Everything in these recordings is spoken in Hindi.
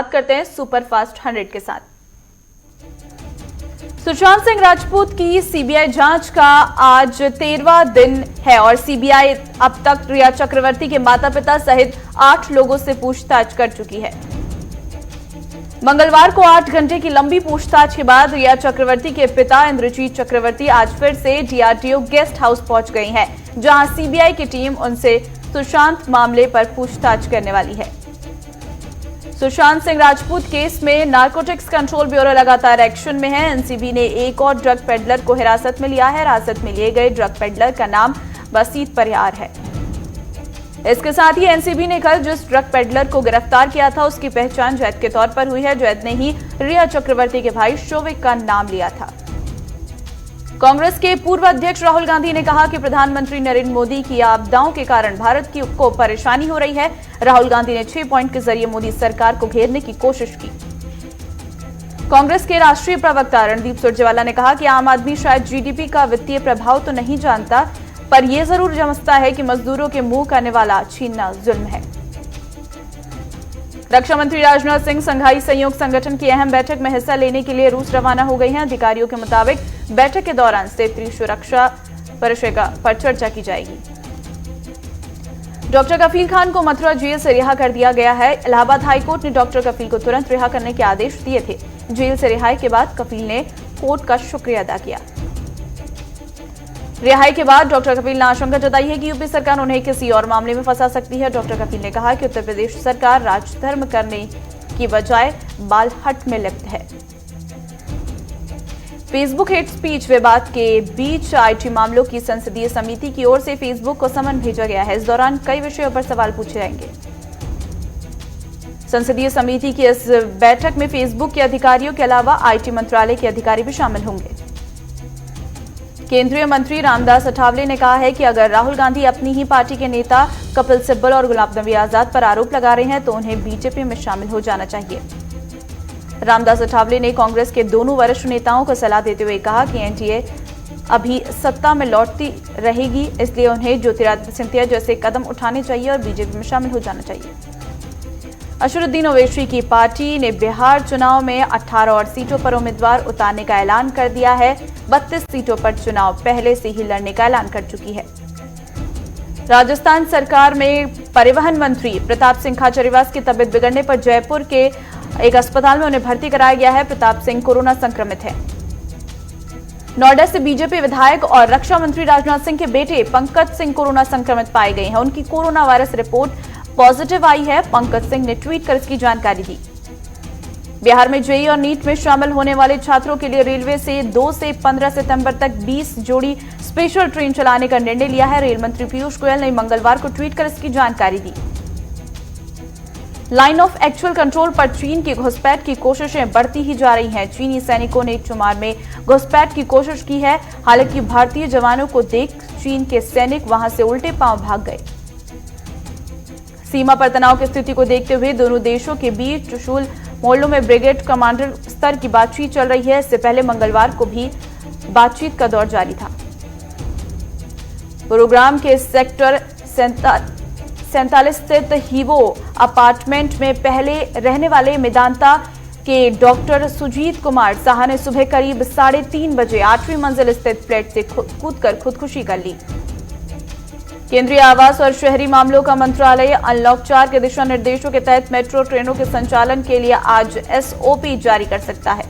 बात करते हैं सुपरफास्ट 100 के साथ। सुशांत सिंह राजपूत की सीबीआई जांच का आज 13वां दिन है और सीबीआई अब तक रिया चक्रवर्ती के माता पिता सहित 8 लोगों से पूछताछ कर चुकी है। मंगलवार को 8 घंटे की लंबी पूछताछ के बाद रिया चक्रवर्ती के पिता इंद्रजीत चक्रवर्ती आज फिर से डीआरडीओ गेस्ट हाउस पहुंच गई हैं, जहां सीबीआई की टीम उनसे सुशांत मामले पर पूछताछ करने वाली है। सुशांत सिंह राजपूत केस में नारकोटिक्स कंट्रोल ब्यूरो लगातार एक्शन में है। एनसीबी ने एक और ड्रग पेडलर को हिरासत में लिया है। हिरासत में लिए गए ड्रग पेडलर का नाम बसीत परियार है। इसके साथ ही एनसीबी ने कल जिस ड्रग पेडलर को गिरफ्तार किया था उसकी पहचान जैद के तौर पर हुई है। जैद ने ही रिया चक्रवर्ती के भाई शोविक का नाम लिया था। कांग्रेस के पूर्व अध्यक्ष राहुल गांधी ने कहा कि प्रधानमंत्री नरेंद्र मोदी की आपदाओं के कारण भारत को परेशानी हो रही है। राहुल गांधी ने 6 पॉइंट के जरिए मोदी सरकार को घेरने की कोशिश की। कांग्रेस के राष्ट्रीय प्रवक्ता रणदीप सुरजेवाला ने कहा कि आम आदमी शायद जीडीपी का वित्तीय प्रभाव तो नहीं जानता, पर यह जरूर समझता है कि मजदूरों के मुंह का निवाला छीनना जुल्म है। रक्षा मंत्री राजनाथ सिंह संघाई सहयोग संगठन की अहम बैठक में हिस्सा लेने के लिए रूस रवाना हो गई हैं। अधिकारियों के मुताबिक बैठक के दौरान क्षेत्रीय सुरक्षा पर चर्चा की जाएगी। डॉक्टर कफील खान को मथुरा जेल से रिहा कर दिया गया है। इलाहाबाद हाईकोर्ट ने डॉक्टर कफील को तुरंत रिहा करने के आदेश दिए थे। जेल से रिहाई के बाद कफील ने कोर्ट का शुक्रिया अदा किया। रिहाई के बाद डॉक्टर कफील ने आशंका जताई है कि यूपी सरकार उन्हें किसी और मामले में फंसा सकती है। डॉक्टर कफील ने कहा कि उत्तर प्रदेश सरकार राजधर्म करने की बजाय बालहट में लिप्त है। फेसबुक हेट स्पीच विवाद के बीच आईटी मामलों की संसदीय समिति की ओर से फेसबुक को समन भेजा गया है। इस दौरान कई विषयों पर सवाल पूछे जाएंगे। संसदीय समिति की इस बैठक में फेसबुक के अधिकारियों के अलावा आईटी मंत्रालय के अधिकारी भी शामिल होंगे। केंद्रीय मंत्री रामदास अठावले ने कहा है कि अगर राहुल गांधी अपनी ही पार्टी के नेता कपिल सिब्बल और गुलाम नबी आजाद पर आरोप लगा रहे हैं तो उन्हें बीजेपी में शामिल हो जाना चाहिए। रामदास अठावले ने कांग्रेस के दोनों वरिष्ठ नेताओं को सलाह देते हुए कहा कि एनडीए अभी सत्ता में लौटती रहेगी, इसलिए उन्हें ज्योतिरादित्य सिंधिया जैसे कदम उठाने चाहिए और बीजेपी में शामिल हो जाना चाहिए। अशरुद्दीन ओवैसी की पार्टी ने बिहार चुनाव में 18 और सीटों पर उम्मीदवार उतारने का ऐलान कर दिया है। 32 सीटों पर चुनाव पहले से ही लड़ने का ऐलान कर चुकी है। राजस्थान सरकार में परिवहन मंत्री प्रताप सिंह खाचरियावास की तबीयत बिगड़ने पर जयपुर के एक अस्पताल में उन्हें भर्ती कराया गया है। प्रताप सिंह कोरोना संक्रमित है। नोएडा से बीजेपी विधायक और रक्षा मंत्री राजनाथ सिंह के बेटे पंकज सिंह कोरोना संक्रमित पाए गए हैं। उनकी कोरोना वायरस रिपोर्ट पॉजिटिव आई है। पंकज सिंह ने ट्वीट कर इसकी जानकारी दी। बिहार में जेईई और नीट में शामिल होने वाले छात्रों के लिए रेलवे से 2 से 15 सितंबर तक 20 जोड़ी स्पेशल ट्रेन चलाने का निर्णय लिया है। रेल मंत्री पीयूष गोयल ने मंगलवार को ट्वीट कर इसकी जानकारी दी। लाइन ऑफ एक्चुअल कंट्रोल पर चीन की घुसपैठ की कोशिशें बढ़ती ही जा रही हैं। चीनी सैनिकों ने चुमार में घुसपैठ की कोशिश की है। हालांकि भारतीय जवानों को देख चीन के सैनिक वहां से उल्टे पांव भाग गए। सीमा पर तनाव की स्थिति को देखते हुए दोनों देशों के बीच त्रिशूल मोहल्लों में ब्रिगेड कमांडर स्तर की बातचीत चल रही है। इससे पहले मंगलवार को भी बातचीत का दौर जारी था। गुरुग्राम के सेक्टर 47 स्थित हीवो अपार्टमेंट में पहले रहने वाले मेदांता के डॉक्टर सुजीत कुमार साहा ने सुबह करीब 3:30 बजे 8वीं मंजिल स्थित फ्लैट से कूदकर खुदकुशी कर ली। केंद्रीय आवास और शहरी मामलों का मंत्रालय अनलॉक 4 के दिशा निर्देशों के तहत मेट्रो ट्रेनों के संचालन के लिए आज एसओपी जारी कर सकता है।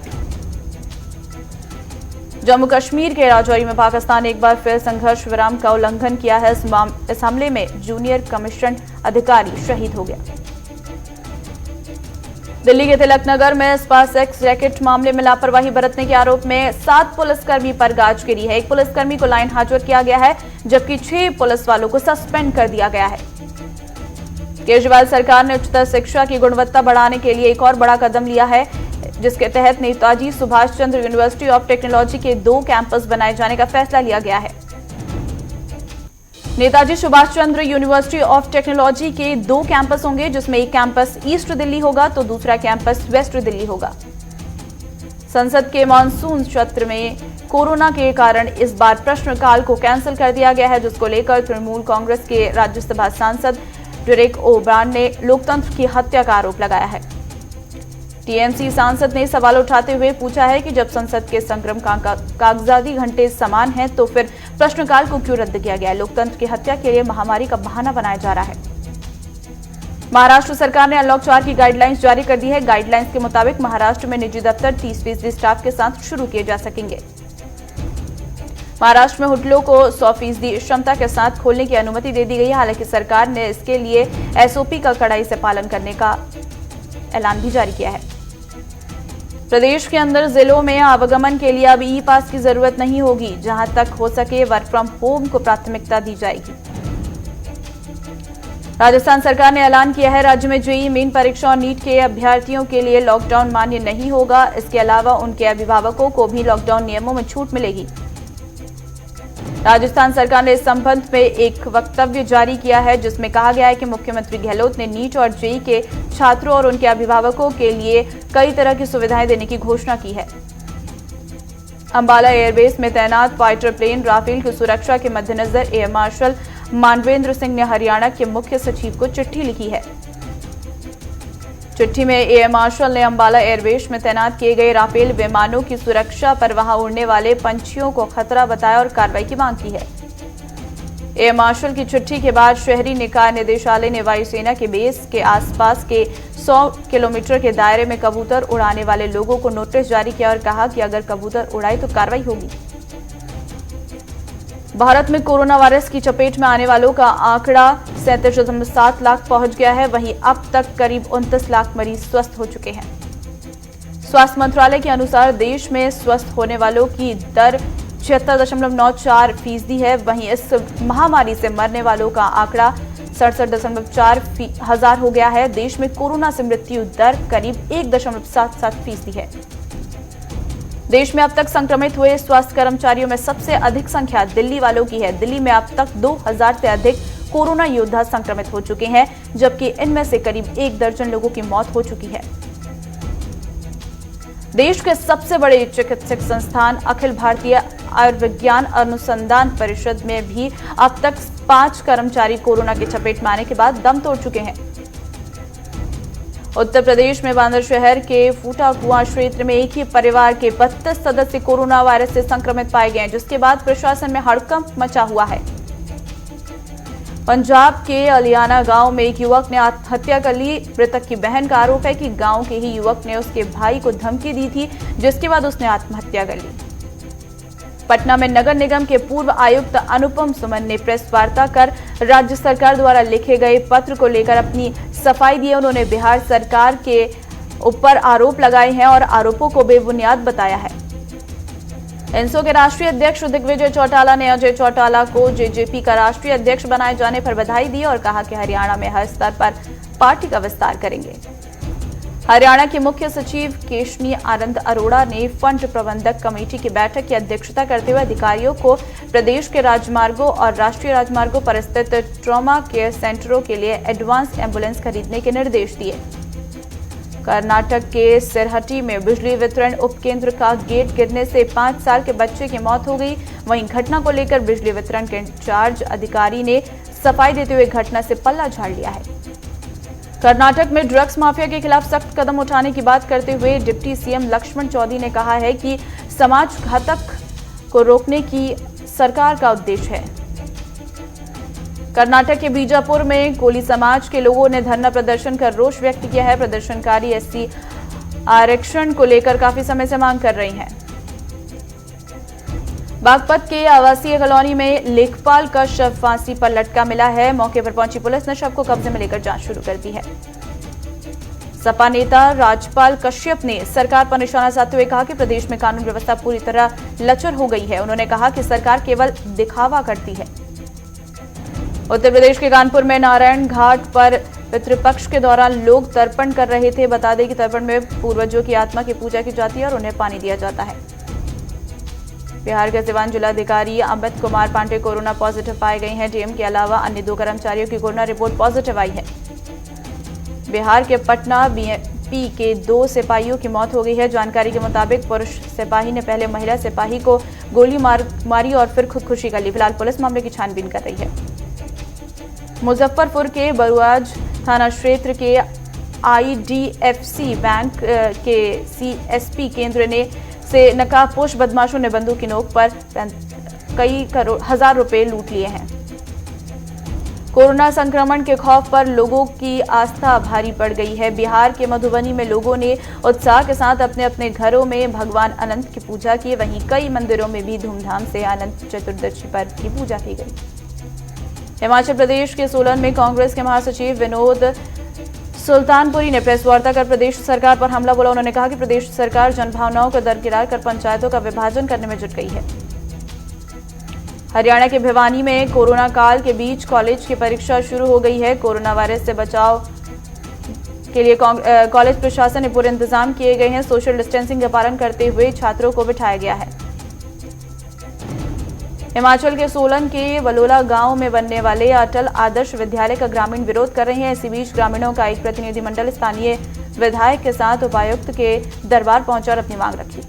जम्मू कश्मीर के राजौरी में पाकिस्तान ने एक बार फिर संघर्ष विराम का उल्लंघन किया है। इस हमले में जूनियर कमीशन अधिकारी शहीद हो गया। दिल्ली के तिलक नगर में स्पा सेक्स रैकेट मामले में लापरवाही बरतने के आरोप में 7 पुलिसकर्मी पर गाज गिरी है। एक पुलिसकर्मी को लाइन हाजिर किया गया है, जबकि 6 पुलिस वालों को सस्पेंड कर दिया गया है। केजरीवाल सरकार ने उच्चतर शिक्षा की गुणवत्ता बढ़ाने के लिए एक और बड़ा कदम लिया है, जिसके तहत Netaji Subhash Chandra university of technology के 2 कैंपस बनाए जाने का फैसला लिया गया है। Netaji Subhash Chandra university of technology के 2 कैंपस होंगे, जिसमें एक कैंपस ईस्ट दिल्ली होगा तो दूसरा कैंपस वेस्ट दिल्ली होगा। संसद के मानसून सत्र में कोरोना के कारण इस बार प्रश्नकाल को कैंसिल कर दिया गया है, जिसको लेकर तृणमूल कांग्रेस के राज्यसभा सांसद डेरेक ओब्रायन ने लोकतंत्र की हत्या का आरोप लगाया है। टीएमसी सांसद ने सवाल उठाते हुए पूछा है कि जब संसद के संक्रम कागजाती घंटे समान हैं तो फिर प्रश्नकाल को क्यों रद्द किया गया? लोकतंत्र की हत्या के लिए महामारी का बहाना बनाया जा रहा है। महाराष्ट्र सरकार ने अनलॉक 4 की गाइडलाइंस जारी कर दी है। गाइडलाइंस के मुताबिक महाराष्ट्र में निजी दफ्तर 30% स्टाफ के साथ शुरू किए जा सकेंगे। महाराष्ट्र में होटलों को 100% क्षमता के साथ खोलने की अनुमति दे दी गई है। हालांकि सरकार ने इसके लिए एसओपी का कड़ाई से पालन करने का ऐलान भी जारी किया है। प्रदेश के अंदर जिलों में आवागमन के लिए अब ई पास की जरूरत नहीं होगी। जहां तक हो सके वर्क फ्रॉम होम को प्राथमिकता दी जाएगी। राजस्थान सरकार ने ऐलान किया है राज्य में जेईई मेन परीक्षा और नीट के अभ्यर्थियों के लिए लॉकडाउन मान्य नहीं होगा। इसके अलावा उनके अभिभावकों को भी लॉकडाउन नियमों में छूट मिलेगी। राजस्थान सरकार ने इस संबंध में एक वक्तव्य जारी किया है जिसमें कहा गया है कि मुख्यमंत्री गहलोत ने नीट और जेईई के छात्रों और उनके अभिभावकों के लिए कई तरह की सुविधाएं देने की घोषणा की है। अंबाला एयरबेस में तैनात फाइटर प्लेन राफेल की सुरक्षा के मद्देनजर एयर मार्शल मानवेंद्र सिंह ने हरियाणा के मुख्य सचिव को चिट्ठी लिखी है। चिट्ठी में एयर मार्शल ने अंबाला एयरबेस में तैनात किए गए राफेल विमानों की सुरक्षा पर वहां उड़ने वाले पंछियों को खतरा बताया और कार्रवाई की मांग की है। एयर मार्शल की चिट्ठी के बाद शहरी निकाय निदेशालय ने वायुसेना के बेस के आसपास के 100 किलोमीटर के दायरे में कबूतर उड़ाने वाले लोगों को नोटिस जारी किया और कहा कि अगर कबूतर उड़ाए तो कार्रवाई होगी। भारत में कोरोना वायरस की चपेट में आने वालों का आंकड़ा 37.7 लाख पहुंच गया है। वहीं अब तक करीब 29 लाख मरीज स्वस्थ हो चुके हैं। स्वास्थ्य मंत्रालय के अनुसार देश में स्वस्थ होने वालों की दर 76.94% है। वहीं इस महामारी से मरने वालों का आंकड़ा 67.4 हजार हो गया है। देश में कोरोना से मृत्यु दर करीब 1.77% है। देश में अब तक संक्रमित हुए स्वास्थ्य कर्मचारियों में सबसे अधिक संख्या दिल्ली वालों की है। दिल्ली में अब तक 2000 से अधिक कोरोना योद्धा संक्रमित हो चुके हैं, जबकि इनमें से करीब 1 दर्जन लोगों की मौत हो चुकी है। देश के सबसे बड़े चिकित्सक संस्थान अखिल भारतीय आयुर्विज्ञान अनुसंधान परिषद में भी अब तक 5 कर्मचारी कोरोना की चपेट में आने के बाद दम तोड़ चुके हैं। उत्तर प्रदेश में बांदर शहर के फूटा कुआं क्षेत्र में एक ही परिवार के 32 सदस्य कोरोना वायरस से संक्रमित पाए गए, जिसके बाद प्रशासन में हड़कंप मचा हुआ है। पंजाब के अलियाना गांव में एक युवक ने आत्महत्या कर ली। मृतक की बहन का आरोप है कि गांव के ही युवक ने उसके भाई को धमकी दी थी, जिसके बाद उसने आत्महत्या कर ली। पटना में नगर निगम के पूर्व आयुक्त अनुपम सुमन ने प्रेस वार्ता कर राज्य सरकार द्वारा लिखे गए पत्र को लेकर अपनी सफाई दी। उन्होंने बिहार सरकार के ऊपर आरोप लगाए हैं और आरोपों को बेबुनियाद बताया है। इंसो के राष्ट्रीय अध्यक्ष दिग्विजय चौटाला ने अजय चौटाला को जेजेपी का राष्ट्रीय अध्यक्ष बनाए जाने पर बधाई दी और कहा कि हरियाणा में हर स्तर पर पार्टी का विस्तार करेंगे। हरियाणा के मुख्य सचिव केशनी आनंद अरोड़ा ने फंड प्रबंधक कमेटी की बैठक की अध्यक्षता करते हुए अधिकारियों को प्रदेश के राजमार्गों और राष्ट्रीय राजमार्गों पर स्थित ट्रॉमा केयर सेंटरों के लिए एडवांस एम्बुलेंस खरीदने के निर्देश दिए। कर्नाटक के सिरहटी में बिजली वितरण उपकेंद्र का गेट गिरने से 5 साल के बच्चे की मौत हो गई। वहीं घटना को लेकर बिजली वितरण के इंचार्ज अधिकारी ने सफाई देते हुए घटना से पल्ला झाड़ लिया है। कर्नाटक में ड्रग्स माफिया के खिलाफ सख्त कदम उठाने की बात करते हुए डिप्टी सीएम लक्ष्मण चौधरी ने कहा है कि समाज घातक को रोकने की सरकार का उद्देश्य है। कर्नाटक के बीजापुर में कोली समाज के लोगों ने धरना प्रदर्शन कर रोष व्यक्त किया है। प्रदर्शनकारी एससी आरक्षण को लेकर काफी समय से मांग कर रही हैं। बागपत के आवासीय कॉलोनी में लेखपाल का शव फांसी पर लटका मिला है। मौके पर पहुंची पुलिस ने शव को कब्जे में लेकर जांच शुरू कर दी है। सपा नेता राजपाल कश्यप ने सरकार पर निशाना साधते हुए कहा कि प्रदेश में कानून व्यवस्था पूरी तरह लचर हो गई है। उन्होंने कहा कि सरकार केवल दिखावा करती है। उत्तर प्रदेश के कानपुर में नारायण घाट पर पितृपक्ष के दौरान लोग तर्पण कर रहे थे। बता दें कि तर्पण में पूर्वजों की आत्मा की पूजा की जाती है और उन्हें पानी दिया जाता है। बिहार के सिवान जिलाधिकारी अमित कुमार पांडे कोरोना पॉजिटिव पाए गए हैं। डीएम के अलावा अन्य 2 कर्मचारियों की कोरोना रिपोर्ट पॉजिटिव आई है। बिहार के पटना बीएमपी के 2 सिपाहियों की मौत हो गई है। जानकारी के मुताबिक पुरुष सिपाही ने पहले महिला सिपाही को गोली मारी और फिर खुदकुशी कर ली। फिलहाल पुलिस मामले की छानबीन कर रही है। मुजफ्फरपुर के बरुआज थाना क्षेत्र के IDFC बैंक के CSP केंद्र ने से नकाबपोश बदमाशों ने बंदूक की नोक पर कई हजार रुपए लूट लिए हैं। कोरोना संक्रमण के खौफ पर लोगों की आस्था भारी पड़ गई है। बिहार के मधुबनी में लोगों ने उत्साह के साथ अपने अपने घरों में भगवान अनंत की पूजा की। वहीं कई मंदिरों में भी धूमधाम से अनंत चतुर्दशी पर्व की पूजा की गई। हिमाचल प्रदेश के सोलन में कांग्रेस के महासचिव विनोद सुल्तानपुरी ने प्रेस वार्ता कर प्रदेश सरकार पर हमला बोला। उन्होंने कहा कि प्रदेश सरकार जनभावनाओं को दरकिनार कर पंचायतों का विभाजन करने में जुट गई है। हरियाणा के भिवानी में कोरोना काल के बीच कॉलेज की परीक्षा शुरू हो गई है। कोरोना वायरस से बचाव के लिए कॉलेज प्रशासन ने पूरे इंतजाम किए गए हैं। सोशल डिस्टेंसिंग का पालन करते हुए छात्रों को बिठाया गया है। हिमाचल के सोलन के वलोला गांव में बनने वाले अटल आदर्श विद्यालय का ग्रामीण विरोध कर रहे हैं। इसी बीच ग्रामीणों का एक प्रतिनिधिमंडल स्थानीय विधायक के साथ उपायुक्त के दरबार पहुंचा और अपनी मांग रखी।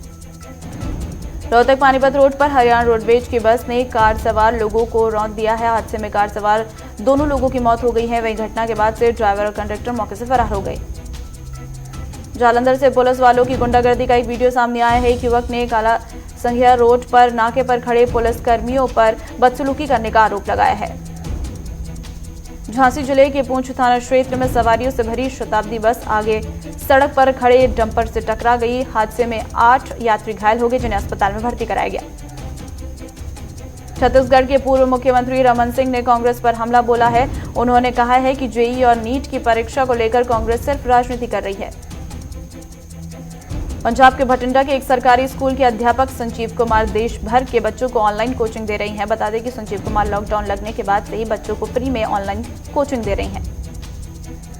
रोहतक पानीपत रोड पर हरियाणा रोडवेज की बस ने कार सवार लोगों को रौंद दिया है। हादसे में कार सवार दोनों लोगों की मौत हो गई है। वहीं घटना के बाद से ड्राइवर और कंडक्टर मौके से फरार हो गए। जालंधर से पुलिस वालों की गुंडागर्दी का एक वीडियो सामने आया है। एक युवक ने काला संघिया रोड पर नाके पर खड़े पुलिस कर्मियों पर बदसलूकी करने का आरोप लगाया है। झांसी जिले के पूंछ थाना क्षेत्र में सवारियों से भरी शताब्दी बस आगे सड़क पर खड़े डंपर से टकरा गई। हादसे में 8 यात्री घायल हो गए, जिन्हें अस्पताल में भर्ती कराया गया। छत्तीसगढ़ के पूर्व मुख्यमंत्री रमन सिंह ने कांग्रेस पर हमला बोला है। उन्होंने कहा है कि जेईई और नीट की परीक्षा को लेकर कांग्रेस सिर्फ राजनीति कर रही है। पंजाब के भटिंडा के एक सरकारी स्कूल के अध्यापक संजीव कुमार देश भर के बच्चों को ऑनलाइन कोचिंग दे रही हैं। बता दें कि संजीव कुमार लॉकडाउन लगने के बाद से ही बच्चों को फ्री में ऑनलाइन कोचिंग दे रही हैं।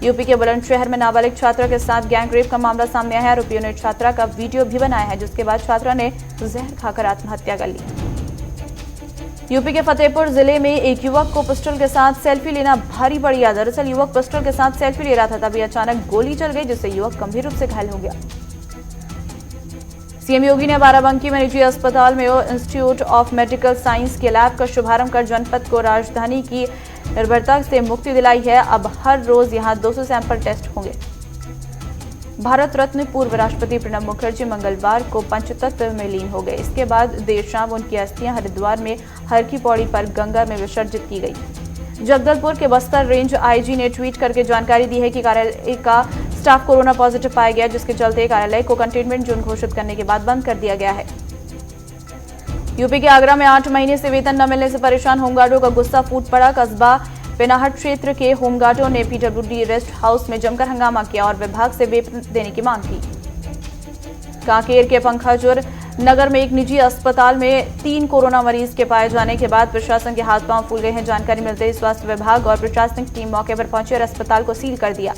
यूपी के बुलंदशहर में नाबालिग छात्रा के साथ गैंग रेप का मामला सामने आया है। आरोपियों ने छात्रा का वीडियो भी बनाया है, जिसके बाद छात्रा ने जहर खाकर आत्महत्या कर ली। यूपी के फतेहपुर जिले में एक युवक को पिस्टल के साथ सेल्फी लेना भारी पड़ गया। दरअसल युवक पिस्टल के साथ सेल्फी ले रहा था, तभी अचानक गोली चल गई, जिससे युवक गंभीर रूप से घायल हो गया। सीएम योगी ने बाराबंकी में निजी अस्पताल में इंस्टीट्यूट ऑफ मेडिकल साइंस के लैब का शुभारंभ कर जनपद को राजधानी की निर्भरता से मुक्ति दिलाई है। अब हर रोज यहां 200 सैंपल टेस्ट होंगे। भारत रत्न पूर्व राष्ट्रपति प्रणब मुखर्जी मंगलवार को पंचतत्व में लीन हो गए। इसके बाद देर शाम उनकी अस्थियां हरिद्वार में हर की पौड़ी पर गंगा में विसर्जित की गई। जगदलपुर के बस्तर रेंज आईजी ने ट्वीट करके जानकारी दी है कि कार्यालय का स्टाफ कोरोना पॉजिटिव पाया गया, जिसके चलते कार्यालय को कंटेनमेंट जोन घोषित करने के बाद बंद कर दिया गया है। यूपी के आगरा में 8 महीने से वेतन न मिलने से परेशान होमगार्डों का गुस्सा फूट पड़ा। कस्बा पेनाहट क्षेत्र के होमगार्डों ने पीडब्ल्यूडी रेस्ट हाउस में जमकर हंगामा किया और विभाग से वेतन देने की मांग की। कांकेर के पंखाजुर नगर में एक निजी अस्पताल में 3 कोरोना मरीज के पाए जाने के बाद प्रशासन के हाथ पांव फूल गए हैं। जानकारी मिलते ही स्वास्थ्य विभाग और प्रशासनिक टीम मौके पर पहुंची और अस्पताल को सील कर दिया।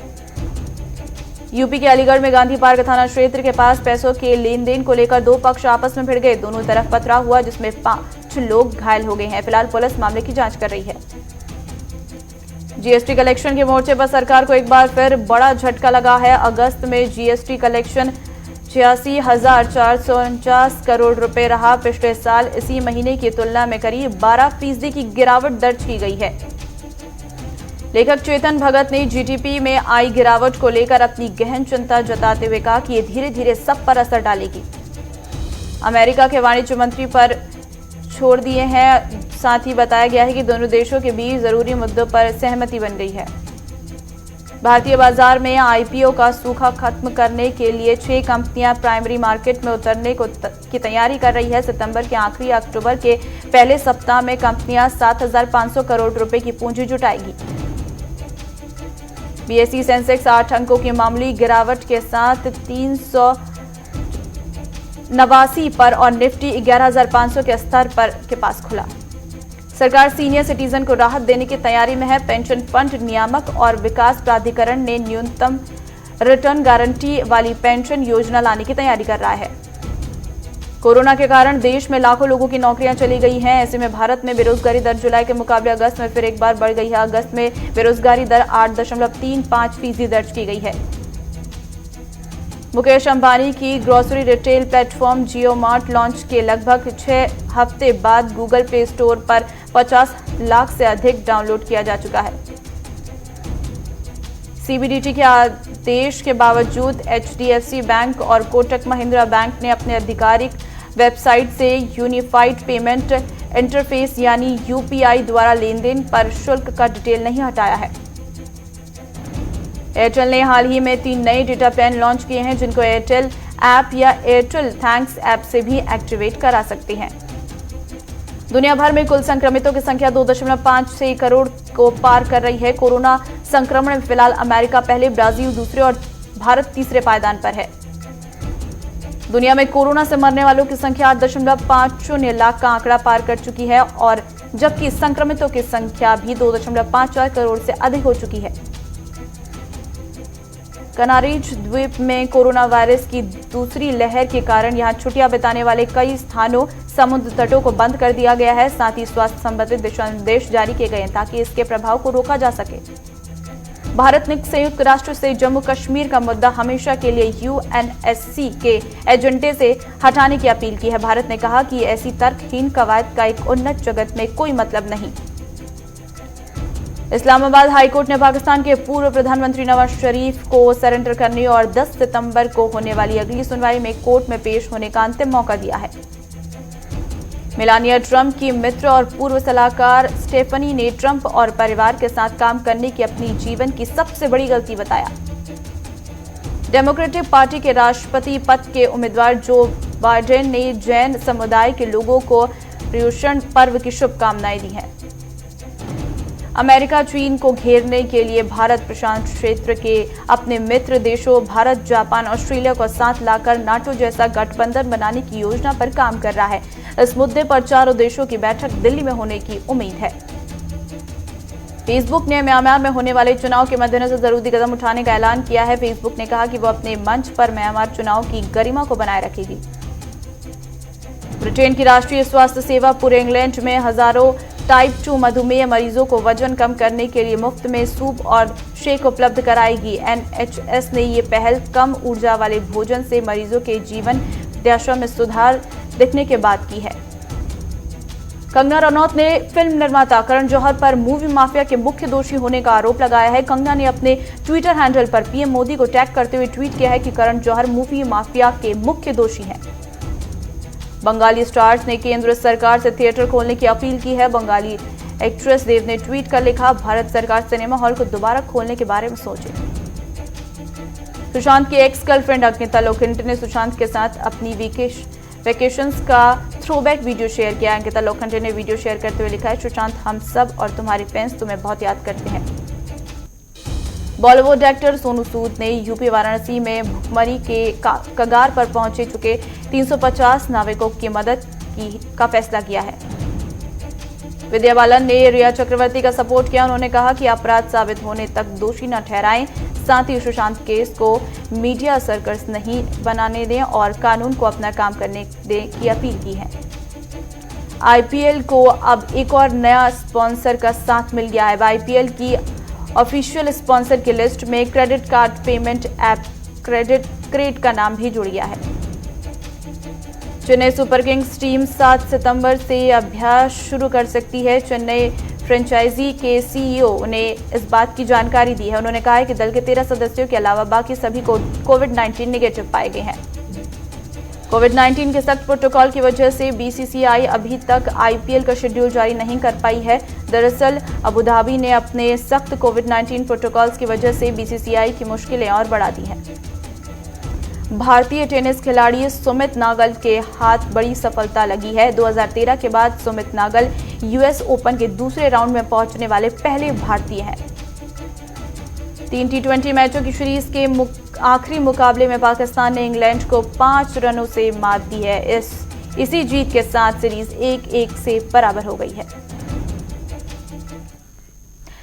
यूपी के अलीगढ़ में गांधी पार्क थाना क्षेत्र के पास पैसों के लेन देन को लेकर 2 पक्ष आपस में भिड़ गए। दोनों तरफ पथराव हुआ, जिसमें 5 लोग घायल हो गए हैं। फिलहाल पुलिस मामले की जांच कर रही है। जीएसटी कलेक्शन के मोर्चे पर सरकार को एक बार फिर बड़ा झटका लगा है। अगस्त में जीएसटी कलेक्शन 86,449 करोड़ रुपए रहा। पिछले साल इसी महीने की तुलना में करीब 12% की गिरावट दर्ज की गई है। लेखक चेतन भगत ने जीडीपी में आई गिरावट को लेकर अपनी गहन चिंता जताते हुए कहा कि ये धीरे धीरे सब पर असर डालेगी। अमेरिका के वाणिज्य मंत्री पर छोड़ दिए हैं। साथ ही बताया गया है कि दोनों देशों के बीच जरूरी मुद्दों पर सहमति बन गई है। भारतीय बाजार में आईपीओ का सूखा खत्म करने के लिए 6 कंपनियां प्राइमरी मार्केट में उतरने की तैयारी कर रही है। सितंबर के आखिरी अक्टूबर के पहले सप्ताह में कंपनियां 7,500 करोड़ रुपए की पूंजी जुटाएगी। बीएसई सेंसेक्स 8 अंकों की मामूली गिरावट के साथ 389 पर और निफ्टी 11,500 के स्तर पर के पास खुला। सरकार सीनियर सिटीजन को राहत देने की तैयारी में है। पेंशन फंड नियामक और विकास प्राधिकरण ने न्यूनतम रिटर्न गारंटी वाली पेंशन योजना लाने की तैयारी कर रहा है। कोरोना के कारण देश में लाखों लोगों की नौकरियां चली गई हैं। ऐसे में भारत में बेरोजगारी दर जुलाई के मुकाबले अगस्त में फिर एक बार बढ़ गई है। अगस्त में बेरोजगारी दर 8.35% दर्ज की गई है। मुकेश अंबानी की ग्रोसरी रिटेल प्लेटफॉर्म जियो मार्ट लॉन्च के लगभग 6 हफ्ते बाद गूगल प्ले स्टोर पर 50 लाख से अधिक डाउनलोड किया जा चुका है। सीबीडीटी के आदेश के बावजूद एचडीएफसी बैंक और कोटक महिंद्रा बैंक ने अपने आधिकारिक वेबसाइट से यूनिफाइड पेमेंट इंटरफेस यानी यूपीआई द्वारा लेनदेन पर शुल्क का डिटेल नहीं हटाया है। एयरटेल ने हाल ही में 3 नए डेटा प्लान लॉन्च किए हैं, जिनको एयरटेल ऐप या एयरटेल थैंक्स ऐप से भी एक्टिवेट करा सकते हैं। दुनिया भर में कुल संक्रमितों की संख्या 2.5 करोड़ को पार कर रही है। कोरोना संक्रमण में फिलहाल अमेरिका पहले, ब्राजील दूसरे और भारत तीसरे पायदान पर है। दुनिया में कोरोना से मरने वालों की संख्या 8.50 लाख का आंकड़ा पार कर चुकी है और जबकि संक्रमितों की संख्या भी 2.54 करोड़ से अधिक हो चुकी है। कनारीज द्वीप में कोरोना वायरस की दूसरी लहर के कारण यहां छुट्टियां बिताने वाले कई स्थानों, समुद्र तटों को बंद कर दिया गया है। साथ ही स्वास्थ्य संबंधित दिशा निर्देश जारी किए गए हैं ताकि इसके प्रभाव को रोका जा सके। भारत ने संयुक्त राष्ट्र से जम्मू कश्मीर का मुद्दा हमेशा के लिए यूएनएससी के एजेंडे से हटाने की अपील की है। भारत ने कहा कि ऐसी तर्कहीन कवायद का एक उन्नत जगत में कोई मतलब नहीं। इस्लामाबाद हाईकोर्ट ने पाकिस्तान के पूर्व प्रधानमंत्री नवाज शरीफ को सरेंडर करने और 10 सितंबर को होने वाली अगली सुनवाई में कोर्ट में पेश होने का अंतिम मौका दिया है। मेलानिया ट्रंप की मित्र और पूर्व सलाहकार स्टेफनी ने ट्रंप और परिवार के साथ काम करने की अपनी जीवन की सबसे बड़ी गलती बताया। डेमोक्रेटिक पार्टी के राष्ट्रपति पद के उम्मीदवार जो बाइडेन ने जैन समुदाय के लोगों को पर्युषण पर्व की शुभकामनाएं दी हैं। अमेरिका चीन को घेरने के लिए भारत प्रशांत क्षेत्र के अपने मित्र देशों भारत, जापान, ऑस्ट्रेलिया को साथ लाकर नाटो जैसा गठबंधन बनाने की योजना पर काम कर रहा है। इस मुद्दे पर चारों देशों की बैठक दिल्ली में होने की उम्मीद है। फेसबुक ने म्यांमार में होने वाले चुनाव के मद्देनजर जरूरी कदम उठाने का ऐलान किया है। फेसबुक ने कहा कि वो अपने मंच पर म्यांमार चुनाव की गरिमा को बनाए रखेगी। ब्रिटेन की राष्ट्रीय स्वास्थ्य सेवा पूरे इंग्लैंड में हजारों टाइप 2 मधुमेह मरीजों को वजन कम करने के लिए मुफ्त में सूप और शेक उपलब्ध कराएगी। एनएचएस ने ये पहल कम ऊर्जा वाले भोजन से मरीजों के जीवन दशा में सुधार दिखने के बाद की है। कंगना रनौत ने फिल्म निर्माता करण जौहर पर मूवी माफिया के मुख्य दोषी होने का आरोप लगाया है। कंगना ने अपने ट्विटर हैंडल पर पीएम मोदी को टैग करते हुए ट्वीट किया है कि करण जौहर मूवी माफिया के मुख्य दोषी हैं। बंगाली स्टार्स ने केंद्र सरकार से थिएटर खोलने की अपील की है। बंगाली एक्ट्रेस देव ने ट्वीट कर लिखा, भारत सरकार सिनेमा हॉल को दोबारा खोलने के बारे में सोचे। सुशांत की एक्स गर्लफ्रेंड अंकिता लोखंडे ने सुशांत के साथ अपनी वेकेशंस का थ्रोबैक वीडियो शेयर किया। अंकिता लोखंडे ने वीडियो शेयर करते हुए लिखा है, सुशांत हम सब और तुम्हारी फैंस तुम्हें बहुत याद करते हैं। बॉलीवुड एक्टर सोनू सूद ने यूपी वाराणसी में भुखमरी के कगार पर पहुंचे चुके 350 नाविकों की मदद का फैसला किया है। विद्या बालन ने रिया चक्रवर्ती का सपोर्ट किया। उन्होंने कहा कि अपराध साबित होने तक दोषी न ठहराएं, साथ ही सुशांत केस को मीडिया सर्कस नहीं बनाने दें और कानून को अपना काम करने दें की अपील की है। आईपीएल को अब एक और नया स्पॉन्सर का साथ मिल गया है। आईपीएल की ऑफिशियल स्पॉन्सर की लिस्ट में credit card payment app CRED का नाम भी जुड़ गया है। चेन्नई सुपर किंग्स टीम 7 सितंबर से अभ्यास शुरू कर सकती है। चेन्नई फ्रेंचाइजी के सीईओ ने इस बात की जानकारी दी है। उन्होंने कहा है कि दल के 13 सदस्यों के अलावा बाकी सभी को कोविड-19 नेगेटिव पाए गए हैं। कोविड-19 के सख्त प्रोटोकॉल की वजह से बीसीसीआई अभी तक आईपीएल का शेड्यूल जारी नहीं कर पाई है। दरअसल अबू धाबी ने अपने सख्त कोविड-19 प्रोटोकॉल्स की वजह से बीसीसीआई की मुश्किलें और बढ़ा दी हैं। भारतीय टेनिस खिलाड़ी सुमित नागल के हाथ बड़ी सफलता लगी है। 2013 के बाद सुमित नागल यूएस ओपन के दूसरे राउंड में पहुंचने वाले पहले भारतीय हैं। 3 T20 मैचों की सीरीज के आखिरी मुकाबले में पाकिस्तान ने इंग्लैंड को 5 रनों से मात दी है। इसी जीत के साथ सीरीज 1-1 से बराबर हो गई है।